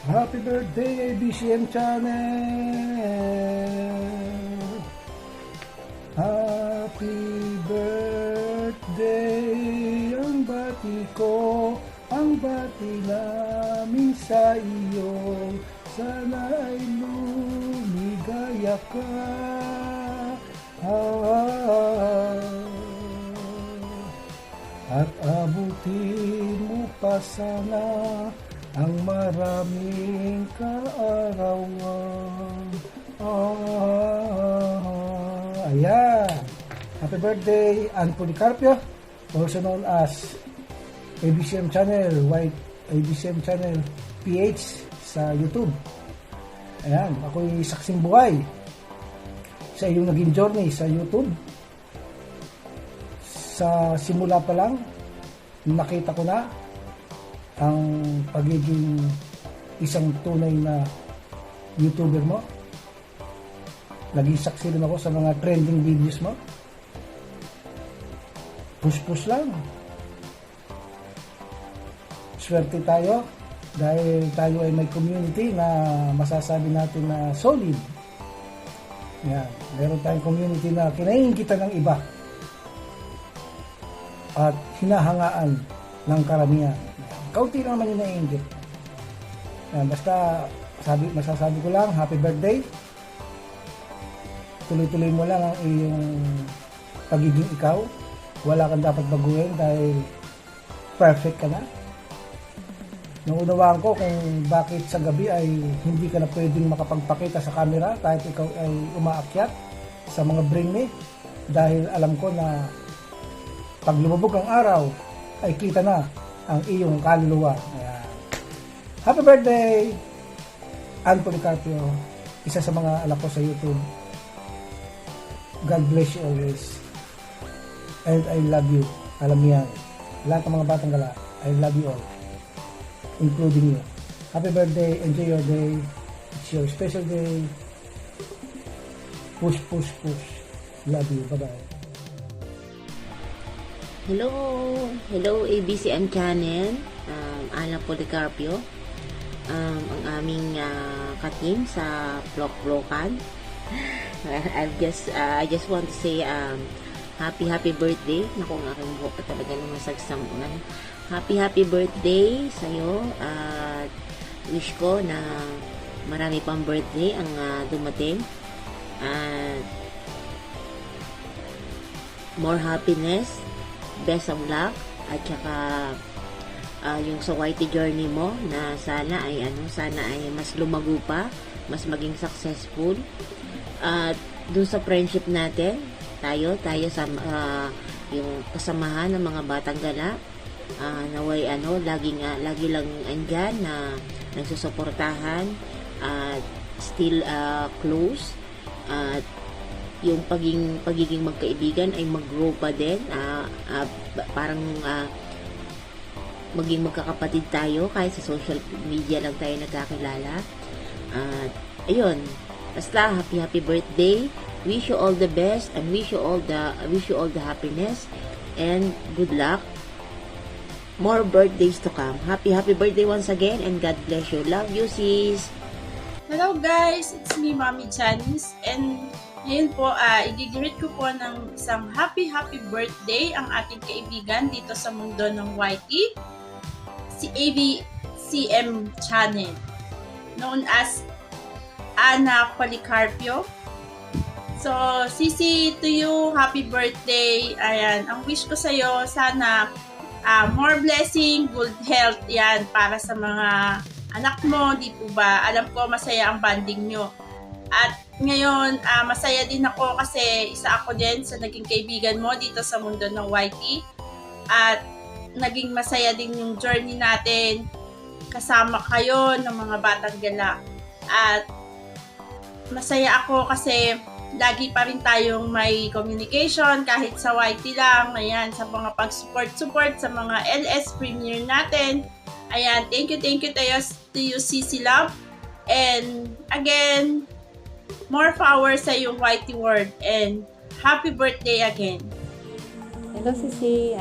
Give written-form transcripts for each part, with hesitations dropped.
Happy birthday, ABCM channel! Happy birthday, ang bati ko, ang bati namin sa iyo. Sana ay lumigaya ka. At abutin mo pa sana ang maraming kaarawan. Ayan. Happy birthday, Ann Policarpio, also known as ABCM Channel, White ABCM Channel PH sa YouTube. Ayan, ako'y saksing buhay sa iyong naging journey sa YouTube. Sa simula pa lang, nakita ko na ang pagiging isang tunay na YouTuber mo. Naging saksi rin ako sa mga trending videos mo. Push lang. Swerte tayo dahil tayo ay may community na masasabi natin na solid. Yan. Meron tayong community na kinainggitan ng iba at hinahangaan ng karamihan. Kaunti lang naman yung naiinggit. Basta masasabi ko lang, happy birthday. Tuloy-tuloy mo lang ang iyong pagiging ikaw. Wala kang dapat baguhin dahil perfect ka na. Naunawaan ko kung bakit sa gabi ay hindi ka na pwedeng makapagpakita sa camera kahit ikaw ay umaakyat sa mga bring me. Dahil alam ko na pag lumubog ang araw ay kita na ang iyong kaluluwa. Ayan. Happy birthday, Ann Policarpio, isa sa mga anak ko sa YouTube. God bless you always. And I love you. Alam mo yan. Lahat ng mga batang gala, I love you all. Including you. Happy birthday. Enjoy your day. It's your special day. Push. Love you. Bye-bye. Hello ABCM channel, Ann Policarpio, ang aming ka-team sa Vlog-Vlogan. I just want to say happy birthday. Naku, ang aking buhok pa talaga naman sagsamunan. Happy birthday sa'yo at wish ko na marami pang birthday ang dumating at more happiness, best of luck, at saka yung sa YT journey mo na sana ay mas lumago pa, mas maging successful. At dun sa friendship natin, tayo sa yung kasamahan ng mga batang gala, naway lagi lang andyan na nagsusuportahan at still close, at yung pagiging magkaibigan ay mag-grow pa din, parang maging magkakapatid tayo kahit sa social media lang tayo nagkakilala. At ayun, basta happy birthday. Wish you all the best and wish you all the happiness and good luck. More birthdays to come. Happy birthday once again and God bless you. Love you, sis. Hello guys, it's me, Mommy Janice, and ngayon po, i-greet ko po ng isang happy birthday ang ating kaibigan dito sa mundo ng YT, si ABCM Channel, known as Anna Policarpio. So, Sisi, to you, happy birthday. Ayan, ang wish ko sa'yo, sana more blessing, good health, yan, para sa mga anak mo, di po ba? Alam ko, masaya ang banding nyo. At ngayon, masaya din ako kasi isa ako din sa naging kaibigan mo dito sa mundo ng YT. At naging masaya din yung journey natin. Kasama kayo ng mga batang gala. At masaya ako kasi lagi pa rin tayong may communication kahit sa YT lang. Ayan, sa mga pag-support sa mga LS premiere natin. Ayan, thank you to you, CC Love. And again, more power sa iyong YT world and happy birthday again. Hello Sisi,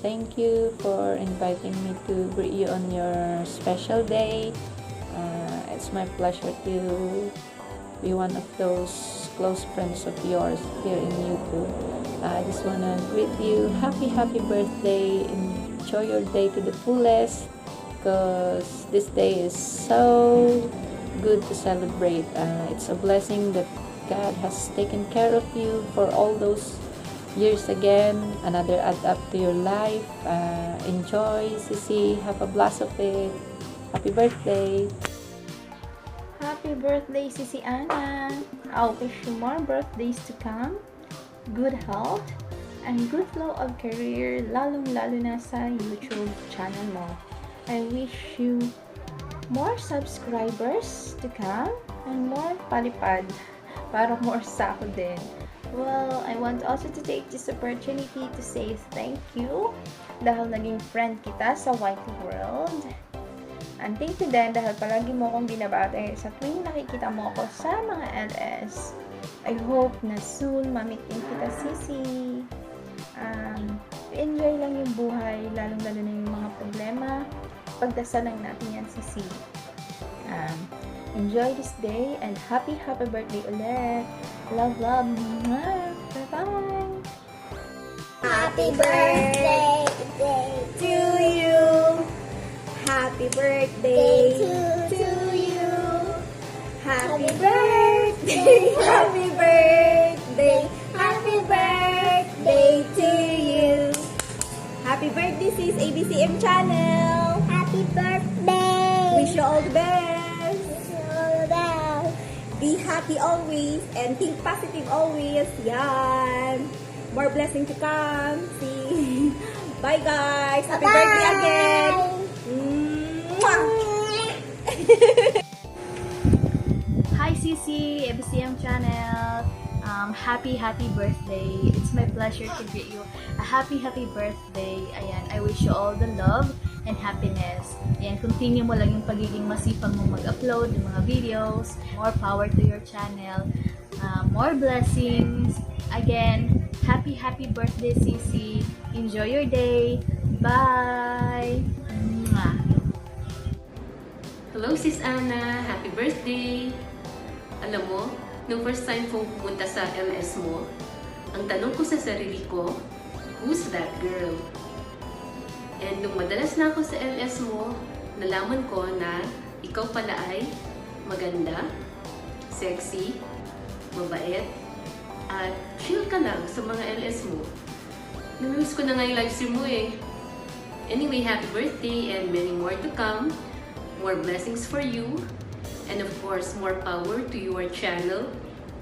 thank you for inviting me to greet you on your special day. It's my pleasure to be one of those close friends of yours here in YouTube. I just want to greet you happy birthday. Enjoy your day to the fullest, because this day is so good to celebrate. It's a blessing that God has taken care of you for all those years again. Another add up to your life. Enjoy, Sisi. Have a blast of it. Happy birthday. Happy birthday, Sisi Anna! I'll wish you more birthdays to come, good health, and good flow of career, lalong-lalo na sa YouTube channel mo. I wish you more subscribers to come and more palipad para more sako din. Well, I want also to take this opportunity to say thank you dahil naging friend kita sa Whitey World. And thank you din dahil palagi mo akong binabate sa tuwing nakikita mo ako sa mga LS. I hope na soon mamitin kita, Sisi. Enjoy lang yung buhay, lalong-lalo na yung mga problema. Pagdasal lang natin yan, Sisi. Enjoy this day and happy birthday ulit. Love. Bye-bye. Happy birthday to you. Happy birthday to you. Happy birthday, happy birthday, happy birthday to you. Happy birthday, sis ABCM channel. Happy birthday. Wish you all the best. Wish you all the best. Be happy always and think positive always. Yan. More blessings to come. See. Bye guys. Happy birthday again. Hi Sisi, ABCM channel. Happy birthday. It's my pleasure to greet you a happy birthday. Ayan, I wish you all the love and happiness. Ayan, continue mo lang yung pagiging masipag mo mag-upload ng mga videos. More power to your channel. More blessings. Again, happy birthday, Sisi. Enjoy your day. Bye! Mwah. Hello, Sis Anna! Happy birthday! Alam mo, nung first time kong pumunta sa LS mo, ang tanong ko sa sarili ko, who's that girl? And nung madalas na ako sa LS mo, nalaman ko na ikaw pala ay maganda, sexy, mabait, at chill ka lang sa mga LS mo. Namiss ko na nga yung live stream mo eh. Anyway, happy birthday and many more to come. More blessings for you. And of course, more power to your channel,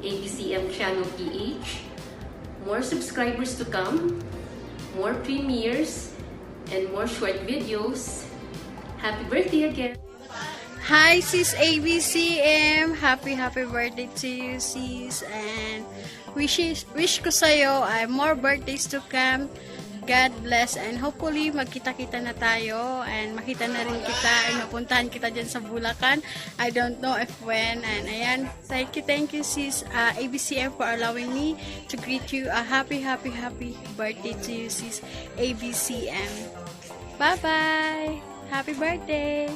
ABCM Channel PH. More subscribers to come. More premieres. And more short videos. Happy birthday again! Hi sis ABCM! Happy birthday to you sis! And wish ko sa'yo ay more birthdays to come. God bless and hopefully magkita-kita na tayo and makita na rin kita and mapuntahan kita dyan sa Bulacan. I don't know if when. And ayan, thank you sis ABCM for allowing me to greet you a happy birthday to you sis ABCM. Bye-bye! Happy birthday!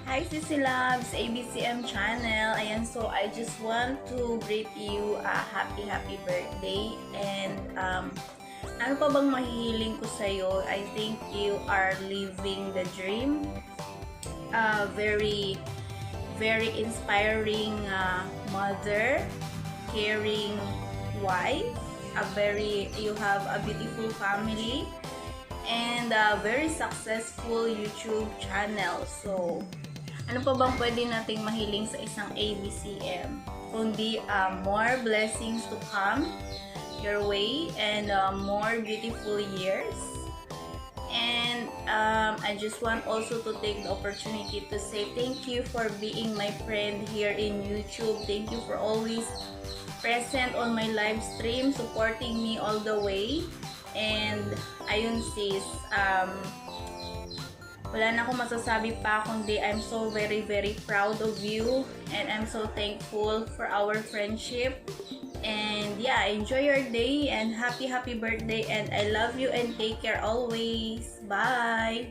Hi Sisi Loves, ABCM channel. Ayan, so I just want to greet you a happy birthday. And ano pa bang mahihiling ko sa'yo? I think you are living the dream. Very inspiring mother, caring wife, you have a beautiful family, and a very successful YouTube channel. So, ano pa bang pwede nating mahiling sa isang ABCM? Kundi more blessings to come your way and more beautiful years. And I just want also to take the opportunity to say thank you for being my friend here in YouTube. Thank you for always present on my live stream, supporting me all the way. And ayun sis, wala na akong masasabi pa kundi I'm so very proud of you and I'm so thankful for our friendship. And yeah, enjoy your day and happy birthday, and I love you and take care always. Bye!